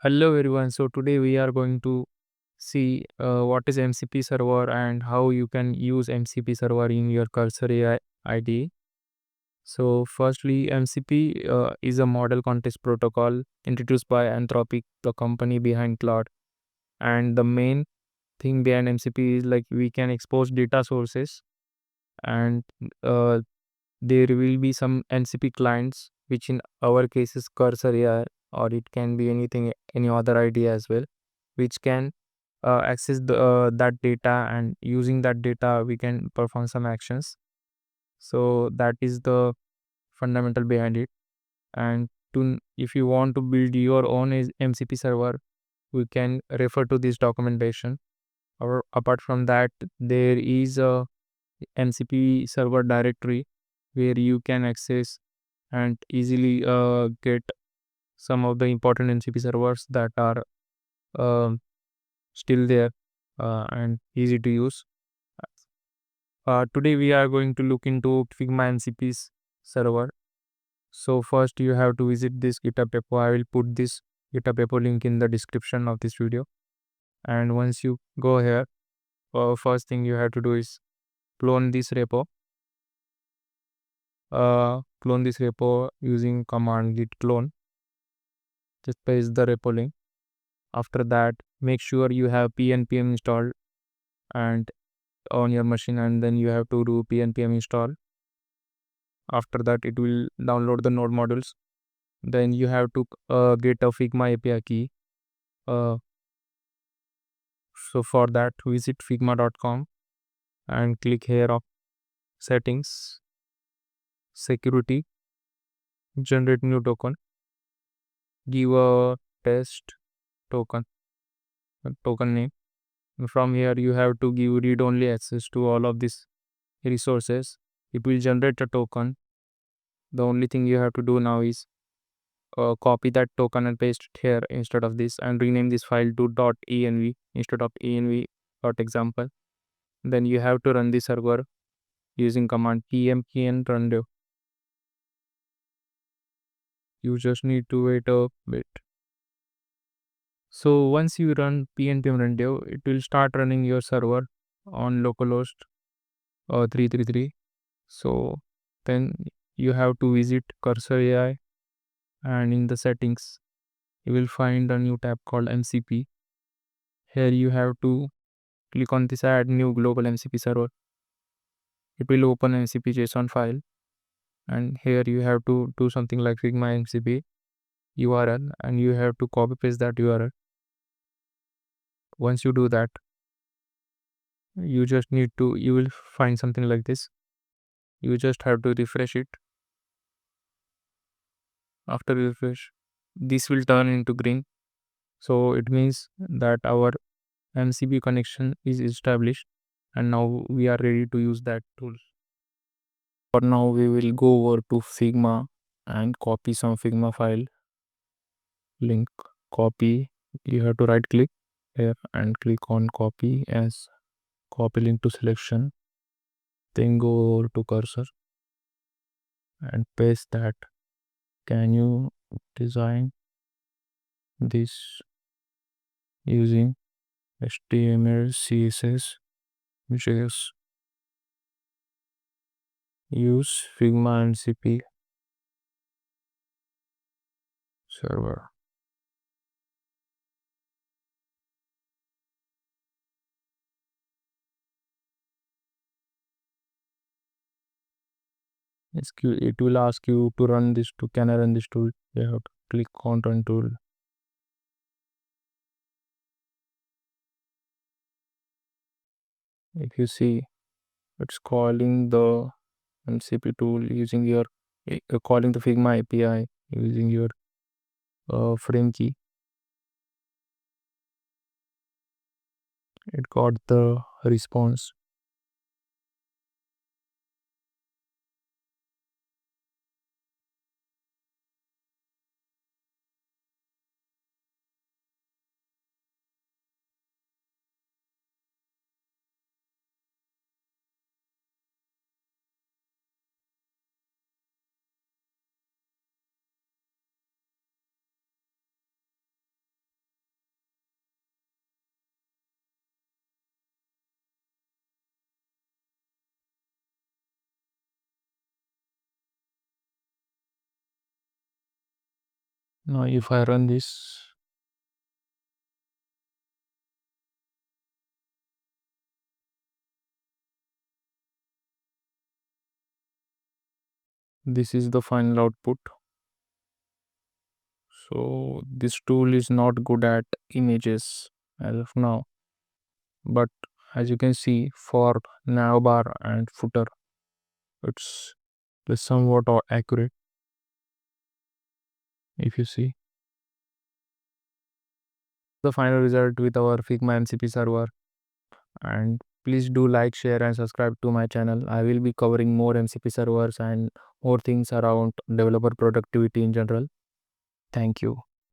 Hello everyone. So today we are going to see what is MCP server and how you can use MCP server in your Cursor AI IDE. So firstly, MCP is a model context protocol introduced by Anthropic, the company behind Claude. And the main thing behind MCP is like we can expose data sources and uh, there will be some MCP clients, which in our case is Cursor AI, or it can be anything, any other idea as well, which can access that data, and using that data we can perform some actions. So that is the fundamental behind it. And if you want to build your own MCP server, we can refer to this documentation. Or apart from that, there is a MCP server directory where you can access and easily get some of the important MCP servers that are um still there and easy to use. Today we are going to look into Figma MCP's server. So first you have to visit this GitHub repo. I will put this GitHub repo link in the description of this video. And once you go here, first thing you have to do is clone this repo. Clone this repo using command git clone. Just paste the repo link. After that, make sure you have pnpm installed and on your machine, and then you have to do pnpm install. After that, it will download the node modules. Then you have to get a Figma API key. Uh, so for that, visit figma.com and click here of settings, security, generate new token, give a test token, token name. From here, you have to give read-only access to all of these resources. It will generate a token. The only thing you have to do now is copy that token and paste it here instead of this, and rename this file to .env instead of env.example. Then you have to run the server using command pmpn run dev. You just need to wait a bit. So once you run pnpm run dev, it will start running your server on localhost 333. So then you have to visit Cursor AI, and in the settings you will find a new tab called MCP. Here you have to click on this add new global MCP server. It will open MCP JSON file, and here you have to do something like Figma MCP URL, and you have to copy paste that URL. Once you do that, you will find something like this. You just have to refresh it. After refresh, this will turn into green. So it means that our MCP connection is established, and now we are ready to use that tool. For now, we will go over to Figma and copy some Figma file link. Copy. You have to right click here and click on copy as copy link to selection. Then go over to cursor and paste that. Can you design this using HTML, CSS, JS? Use Figma MCP server. It will ask you to run this to can I run this tool. You have to click on run tool. If you see, it's calling the MCP tool using your calling the Figma API using your frame key. It got the response. Now if I run this, this is the final output. So this tool is not good at images as of now, but as you can see for navbar and footer, it's somewhat accurate. If you see the final result with our Figma MCP server, and please do like, share and subscribe to my channel. I will be covering more MCP servers and more things around developer productivity in general. Thank you.